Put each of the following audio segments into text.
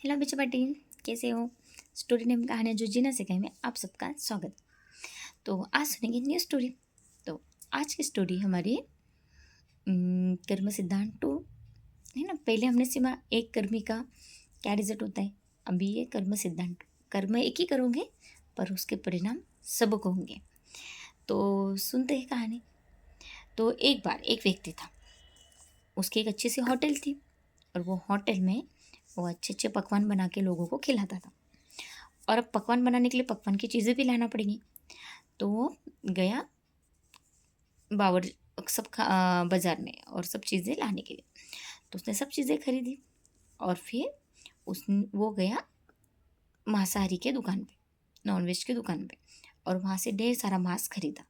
Hello बच्चे party, कैसे हो। स्टोरी नेम कहानी जो जीना सिखाई में आप सबका स्वागत। तो आज सुनेंगे न्यू स्टोरी। तो आज की स्टोरी हमारी कर्म सिद्धांत 2 है ना। पहले हमने सीमा एक कर्मी का क्या रिजल्ट होता है, अभी ये कर्म सिद्धांत। कर्म एक ही करोगे पर उसके परिणाम सबको होंगे। तो सुनते हैं कहानी। तो एक बार एक व्यक्ति था, उसकी एक अच्छी सी होटल थी और वो होटल में वो अच्छे अच्छे पकवान बना के लोगों को खिलाता था। और अब पकवान बनाने के लिए पकवान की चीज़ें भी लाना पड़ेंगी। तो वो गया बावर बाज़ार में और सब चीज़ें लाने के लिए। तो उसने सब चीज़ें खरीदी और फिर वो गया मांसाहारी के दुकान पे, नॉनवेज की दुकान पे, और वहाँ से ढेर सारा मांस खरीदा।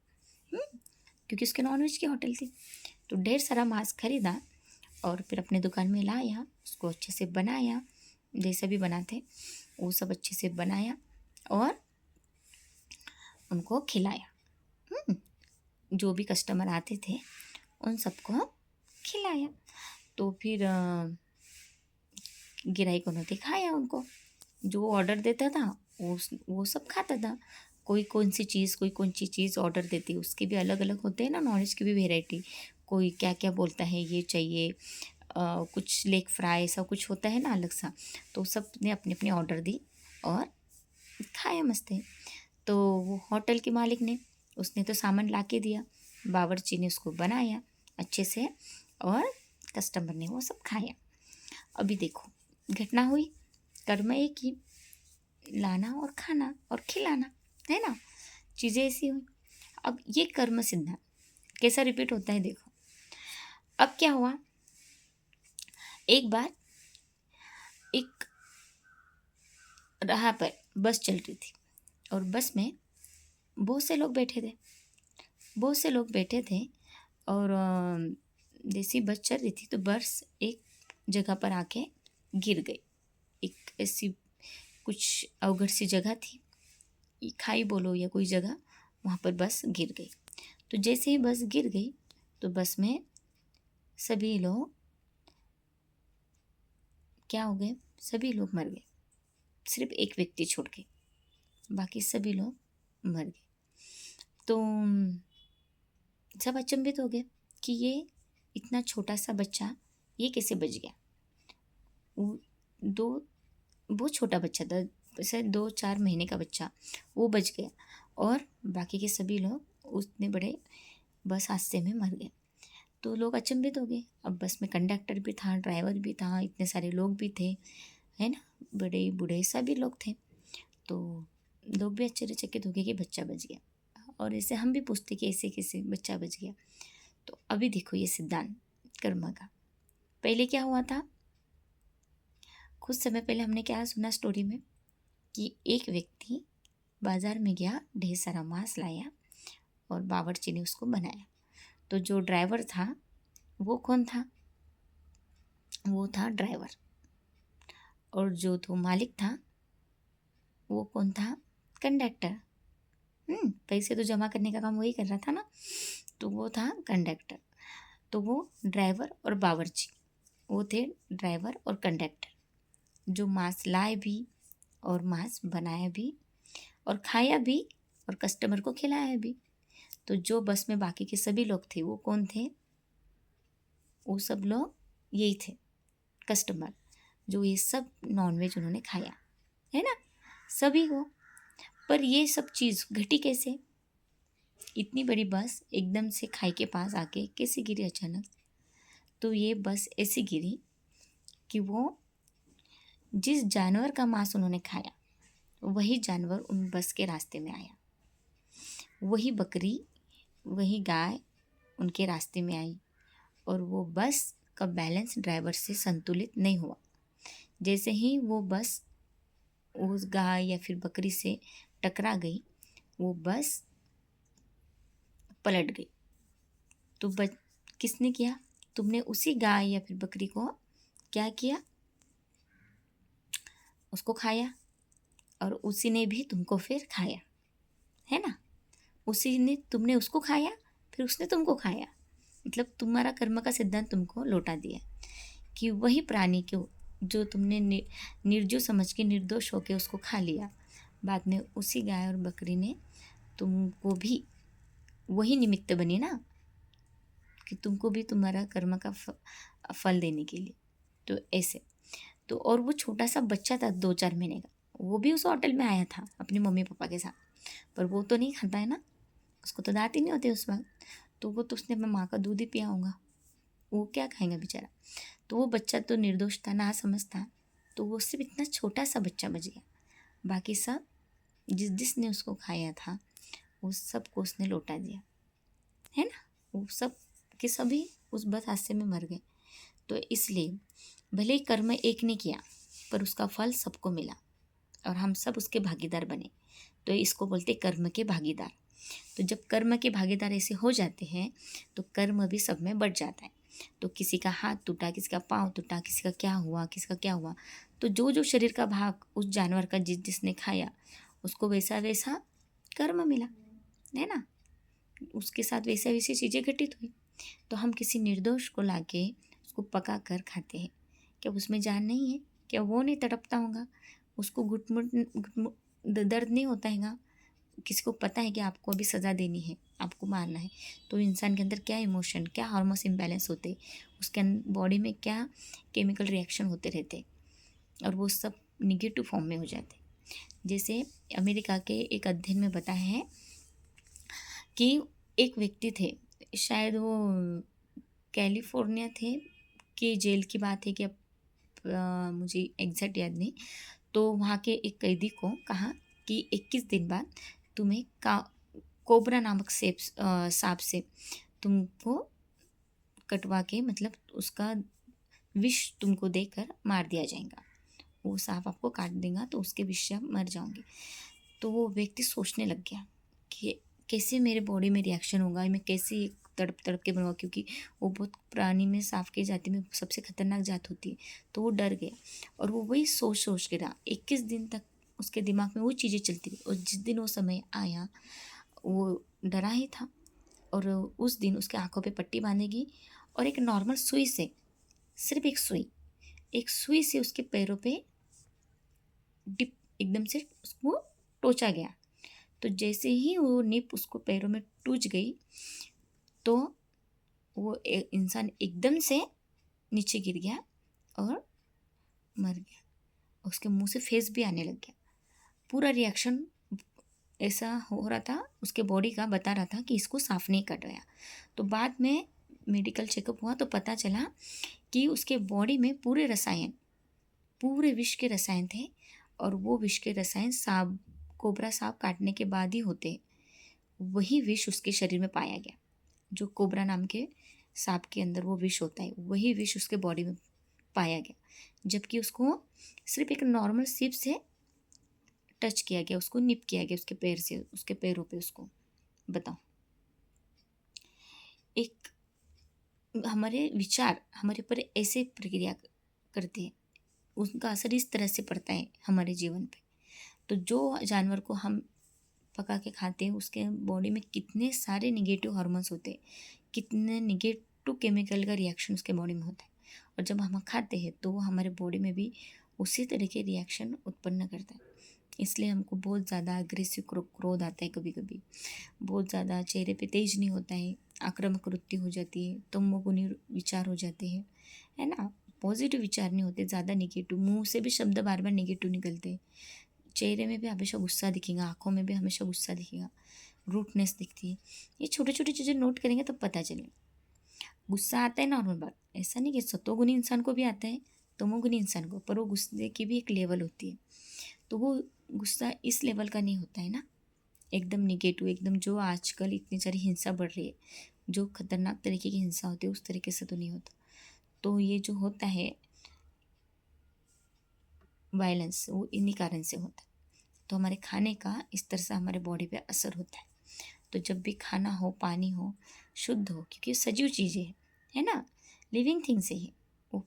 क्योंकि उसके नॉनवेज की होटल थी, तो ढेर सारा मांस खरीदा और फिर अपने दुकान में लाया, उसको अच्छे से बनाया, जैसा भी बनाते वो सब अच्छे से बनाया और उनको खिलाया। जो भी कस्टमर आते थे उन सबको खिलाया। तो फिर ग्राहकों ने दिखाया उनको, जो ऑर्डर देता था वो सब खाता था। कोई कौन सी चीज़, कोई कौन सी चीज़ ऑर्डर देती, उसके भी अलग अलग होते हैं ना, नॉलेज की भी वेराइटी। कोई क्या क्या बोलता है ये चाहिए, कुछ लेग फ्राई ऐसा कुछ होता है ना अलग सा। तो सब ने अपने अपने ऑर्डर दी और खाया मस्त है। तो वो होटल के मालिक ने, उसने तो सामान ला के दिया, बावर्ची ने उसको बनाया अच्छे से और कस्टमर ने वो सब खाया। अभी देखो घटना हुई, कर्म एक ही, लाना और खाना और खिलाना, है ना। चीज़ें ऐसी हुई। अब ये कर्म सिद्धांत कैसा रिपीट होता है देखो। अब क्या हुआ, एक बार एक राह पर बस चल रही थी और बस में बहुत से लोग बैठे थे, बहुत से लोग बैठे थे। और जैसी बस चल रही थी तो बस एक जगह पर आके गिर गई। एक ऐसी कुछ अवघड़ सी जगह थी, खाई बोलो या कोई जगह, वहाँ पर बस गिर गई। तो जैसे ही बस गिर गई तो बस में सभी लोग क्या हो गए, सभी लोग मर गए। सिर्फ एक व्यक्ति छूट गए, बाकी सभी लोग मर गए। तो सब अचंभित हो गए कि ये इतना छोटा सा बच्चा ये कैसे बच गया। वो दो बहुत छोटा बच्चा था, जैसे 2-4 महीने का बच्चा, वो बच गया और बाकी के सभी लोग उतने बड़े बस हादसे में मर गए। तो लोग अचंभित हो गए। अब बस में कंडक्टर भी था, ड्राइवर भी था, इतने सारे लोग भी थे, है ना, बड़े बूढ़े सभी लोग थे। तो लोग भी आश्चर्यचकित हो गए कि बच्चा बच गया। और ऐसे हम भी पूछते कि ऐसे कैसे बच्चा बच गया। तो अभी देखो ये सिद्धांत कर्म का। पहले क्या हुआ था, कुछ समय पहले हमने क्या सुना स्टोरी में कि एक व्यक्ति बाजार में गया, ढेर सारा मांस लाया और बावर्ची ने उसको बनाया। तो जो ड्राइवर था वो कौन था, वो था ड्राइवर। और जो तो मालिक था वो कौन था, कंडक्टर। पैसे तो जमा करने का काम वही कर रहा था ना, तो वो था कंडक्टर। तो वो ड्राइवर और बावर्ची, वो थे ड्राइवर और कंडक्टर, जो मांस लाए भी और मांस बनाया भी और खाया भी और कस्टमर को खिलाया भी। तो जो बस में बाकी के सभी लोग थे वो कौन थे, वो सब लोग यही थे, कस्टमर, जो ये सब नॉनवेज उन्होंने खाया, है ना, सभी को। पर ये सब चीज़ घटी कैसे, इतनी बड़ी बस एकदम से खाई के पास आके कैसे गिरी अचानक। तो ये बस ऐसी गिरी कि वो जिस जानवर का मांस उन्होंने खाया वही जानवर उन बस के रास्ते में आया, वही बकरी, वही गाय उनके रास्ते में आई और वो बस का बैलेंस ड्राइवर से संतुलित नहीं हुआ। जैसे ही वो बस उस गाय या फिर बकरी से टकरा गई, वो बस पलट गई। तो किसने किया, तुमने उसी गाय या फिर बकरी को क्या किया, उसको खाया और उसी ने भी तुमको फिर खाया, है ना। उसी ने, तुमने उसको खाया फिर उसने तुमको खाया। मतलब तुम्हारा कर्म का सिद्धांत तुमको लौटा दिया कि वही प्राणी क्यों, जो तुमने निर्जो समझ के निर्दोष होके उसको खा लिया, बाद में उसी गाय और बकरी ने तुमको भी वही निमित्त बनी ना, कि तुमको भी तुम्हारा कर्म का फल देने के लिए। तो ऐसे तो और वो छोटा सा बच्चा था 2-4 महीने का, वो भी उस होटल में आया था अपने मम्मी पापा के साथ, पर वो तो नहीं खाता है ना, उसको तो दांत ही नहीं होते उस वक्त, तो वो तो उसने अपने माँ का दूध ही पिया होगा, वो क्या खाएगा बेचारा। तो वो बच्चा तो निर्दोष था, ना समझ था, तो वो सिर्फ इतना छोटा सा बच्चा बच गया। बाकी सब जिसने उसको खाया था वो सबको उसने लौटा दिया, है ना। वो सब के सभी उस बस हादसे में मर गए। तो इसलिए भले ही कर्म एक ने किया, पर उसका फल सबको मिला और हम सब उसके भागीदार बने। तो इसको बोलते कर्म के भागीदार। तो जब कर्म के भागीदार ऐसे हो जाते हैं तो कर्म भी सब में बढ़ जाता है। तो किसी का हाथ टूटा, किसी का पाँव टूटा, किसी का क्या हुआ, किसी का क्या हुआ, तो जो जो शरीर का भाग उस जानवर का जिसने खाया उसको वैसा वैसा कर्म मिला, है ना। उसके साथ वैसा वैसी चीज़ें घटित हुई। तो हम किसी निर्दोष को लाके उसको पका कर खाते हैं, क्या उसमें जान नहीं है? क्या वो नहीं तड़पता होगा? उसको घुटमुट दर्द नहीं होता हैगा? किसी को पता है कि आपको अभी सज़ा देनी है, आपको मारना है, तो इंसान के अंदर क्या इमोशन, क्या हार्मोन्स इम्बैलेंस होते, उसके बॉडी में क्या केमिकल रिएक्शन होते रहते, और वो सब निगेटिव फॉर्म में हो जाते। जैसे अमेरिका के एक अध्ययन में बताया है कि एक व्यक्ति थे, शायद वो कैलिफोर्निया थे, कि जेल की बात है कि अब मुझे एग्जैक्ट याद नहीं। तो वहाँ के एक कैदी को कहा कि 21 दिन बाद तुम्हें कोबरा नामक सांप से तुमको कटवा के, मतलब उसका विष तुमको देकर मार दिया जाएगा। वो सांप आपको काट देगा तो उसके विष से आप मर जाओगे। तो वो व्यक्ति सोचने लग गया कि कैसे मेरे बॉडी में रिएक्शन होगा, मैं कैसे तड़प तड़प के मरूंगा, क्योंकि वो बहुत प्राणी में, सांप की जाति में सबसे खतरनाक जात होती है। तो वो डर गया और वो वही सोच सोच के रहा। 21 दिन तक उसके दिमाग में वो चीज़ें चलती रही, और जिस दिन वो समय आया वो डरा ही था। और उस दिन उसके आंखों पे पट्टी बांधेगी और एक नॉर्मल सुई से, सिर्फ एक सुई से उसके पैरों पे डिप एकदम से उसको टोचा गया। तो जैसे ही वो निप उसको पैरों में टूच गई तो वो इंसान एकदम से नीचे गिर गया और मर गया। उसके मुंह से फेस भी आने लग गया। पूरा रिएक्शन ऐसा हो रहा था, उसके बॉडी का बता रहा था कि इसको साफ नहीं कटवाया। तो बाद में मेडिकल चेकअप हुआ तो पता चला कि उसके बॉडी में पूरे विष के रसायन थे, और वो विष के रसायन कोबरा सांप काटने के बाद ही होते। वही विष उसके शरीर में पाया गया, जो कोबरा नाम के सांप के अंदर वो विष होता है, वही विष उसके बॉडी में पाया गया। जबकि उसको सिर्फ एक नॉर्मल सिप से टच किया गया, उसको निप किया गया उसके पैर से, उसके पैरों पे। उसको बताओ, एक हमारे विचार हमारे ऊपर ऐसे प्रक्रिया करते हैं, उनका असर इस तरह से पड़ता है हमारे जीवन पे। तो जो जानवर को हम पका के खाते हैं उसके बॉडी में कितने सारे निगेटिव हार्मोन्स होते हैं, कितने निगेटिव केमिकल का रिएक्शन उसके बॉडी में होता है, और जब हम खाते हैं तो वो हमारे बॉडी में भी उसी तरह के रिएक्शन उत्पन्न करता है। इसलिए हमको बहुत ज़्यादा अग्रेसिव क्रोध आता है, कभी कभी बहुत ज़्यादा चेहरे पे तेज नहीं होता है, आक्रामक वृत्ति हो जाती है, तमोगुनी विचार हो जाते हैं, है ना। पॉजिटिव विचार नहीं होते, ज़्यादा निगेटिव, मुंह से भी शब्द बार बार निगेटिव निकलते हैं, चेहरे में भी हमेशा गुस्सा दिखेगा, आंखों में भी हमेशा गुस्सा दिखेगा, रूटनेस दिखती है। ये छोटी छोटी चीज़ें नोट करेंगे तो पता चलेगा। गुस्सा आता है नॉर्मल बात, ऐसा नहीं कि सतोगुनी इंसान को भी आता है, तमोगुनी इंसान को, पर वो गुस्से की भी एक लेवल होती है। तो वो गुस्सा इस लेवल का नहीं होता है ना, एकदम निगेटिव, एकदम जो आजकल इतनी सारी हिंसा बढ़ रही है, जो खतरनाक तरीके की हिंसा होती है उस तरीके से तो नहीं होता। तो ये जो होता है वायलेंस, वो इन्हीं कारण से होता है। तो हमारे खाने का इस तरह से हमारे बॉडी पे असर होता है। तो जब भी खाना हो, पानी हो, शुद्ध हो, क्योंकि सजीव चीज़ें है ना, लिविंग थिंग्स है ये। वो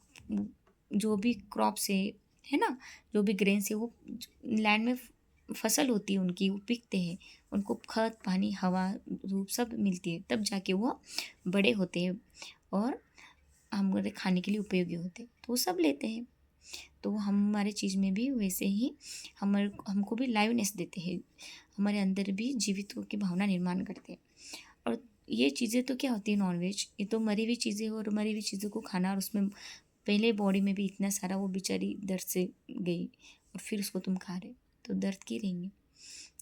जो भी क्रॉप से, है ना, जो भी ग्रेन से वो लैंड में फसल होती है उनकी, वो पिकते हैं, उनको खत, पानी, हवा, धूप सब मिलती है, तब जाके वो बड़े होते हैं और हमारे खाने के लिए उपयोगी होते हैं, तो वो सब लेते हैं। तो हमारे चीज़ में भी वैसे ही हमको भी लाइवनेस देते हैं, हमारे अंदर भी जीवित की भावना निर्माण करते हैं। और ये चीज़ें तो क्या होती है, नॉनवेज ये तो मरी हुई चीज़ें और मरी हुई चीज़ों को खाना, और उसमें पहले बॉडी में भी इतना सारा वो बेचारी दर्द से गई और फिर उसको तुम खा रहे, तो दर्द की रहेंगे।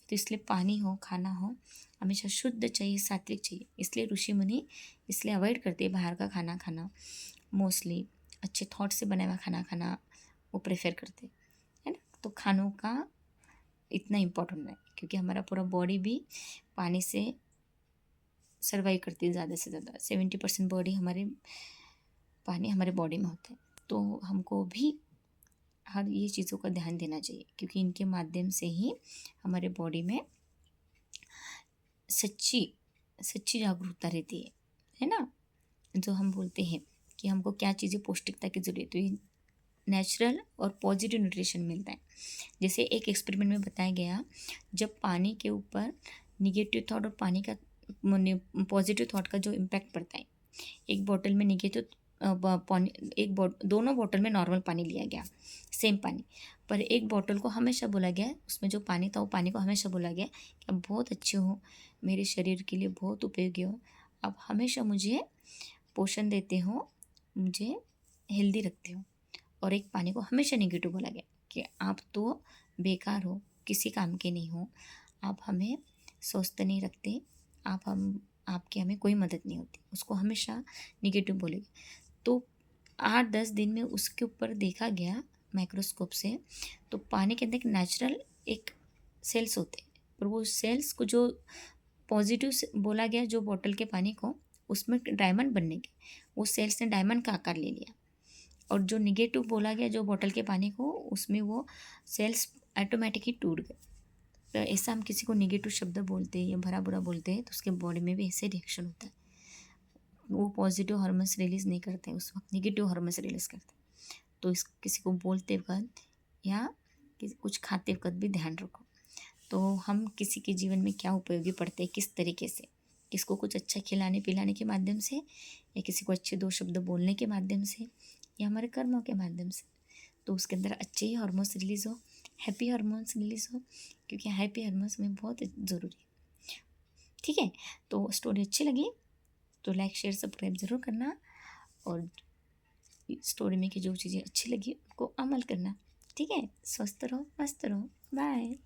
तो इसलिए पानी हो, खाना हो, हमेशा शुद्ध चाहिए, सात्विक चाहिए। इसलिए ऋषि मुनि इसलिए अवॉइड करते हैं बाहर का खाना खाना, मोस्टली अच्छे थॉट से बना हुआ खाना खाना वो प्रेफर करते हैं, है ना। तो खानों का इतना इम्पोर्टेंट है, क्योंकि हमारा पूरा बॉडी भी पानी से सर्वाइव करती है। ज़्यादा से ज़्यादा 70% बॉडी हमारे पानी हमारे बॉडी में होता है। तो हमको भी हर ये चीज़ों का ध्यान देना चाहिए, क्योंकि इनके माध्यम से ही हमारे बॉडी में सच्ची सच्ची जागरूकता रहती है ना। जो हम बोलते हैं कि हमको क्या चीज़ें पौष्टिकता की जरूरत है, नेचुरल और पॉजिटिव न्यूट्रिशन मिलता है। जैसे एक एक्सपेरिमेंट में बताया गया, जब पानी के ऊपर निगेटिव थॉट और पानी का पॉजिटिव थॉट का जो इम्पैक्ट पड़ता है, एक बॉटल में निगेटिव पानी, दोनों बॉटल में नॉर्मल पानी लिया गया, सेम पानी, पर एक बॉटल को हमेशा बोला गया, उसमें जो पानी था वो पानी को हमेशा बोला गया कि आप बहुत अच्छे हो, मेरे शरीर के लिए बहुत उपयोगी हो, आप हमेशा मुझे पोषण देते हो, मुझे हेल्दी रखते हो। और एक पानी को हमेशा नेगेटिव बोला गया कि आप तो बेकार हो, किसी काम के नहीं हो, आप हमें स्वस्थ नहीं रखते, आपकी हमें कोई मदद नहीं होती, उसको हमेशा निगेटिव बोलेगी। तो 8-10 दिन में उसके ऊपर देखा गया माइक्रोस्कोप से, तो पानी के अंदर एक नेचुरल एक सेल्स होते हैं, पर वो सेल्स को जो पॉजिटिव बोला गया जो बॉटल के पानी को, उसमें डायमंड बनने के, वो सेल्स ने डायमंड का आकार ले लिया। और जो निगेटिव बोला गया जो बॉटल के पानी को, उसमें वो सेल्स ऑटोमेटिक ही टूट गए। तो ऐसा हम किसी को निगेटिव शब्द बोलते हैं या भरा बुरा बोलते हैं, तो उसके बॉडी में भी ऐसे रिएक्शन होता है, वो पॉजिटिव हार्मोन्स रिलीज़ नहीं करते, उस वक्त निगेटिव हार्मोन्स रिलीज़ करते हैं। तो इस किसी को बोलते वक्त या कुछ खाते वक्त भी ध्यान रखो। तो हम किसी के जीवन में क्या उपयोगी पड़ते हैं, किस तरीके से, किसको कुछ अच्छा खिलाने पिलाने के माध्यम से, या किसी को अच्छे 2 शब्द बोलने के माध्यम से, या हमारे कर्मों के माध्यम से, तो उसके अंदर अच्छे ही हार्मोन्स रिलीज़ हो, हैप्पी हार्मोन्स रिलीज़ हो, क्योंकि हैप्पी हार्मोन्स में बहुत ज़रूरी है। ठीक है, तो स्टोरी अच्छी लगी तो लाइक शेयर सब्सक्राइब ज़रूर करना, और स्टोरी में की जो चीज़ें अच्छी लगी उनको अमल करना। ठीक है, स्वस्थ रहो, मस्त रहो, बाय।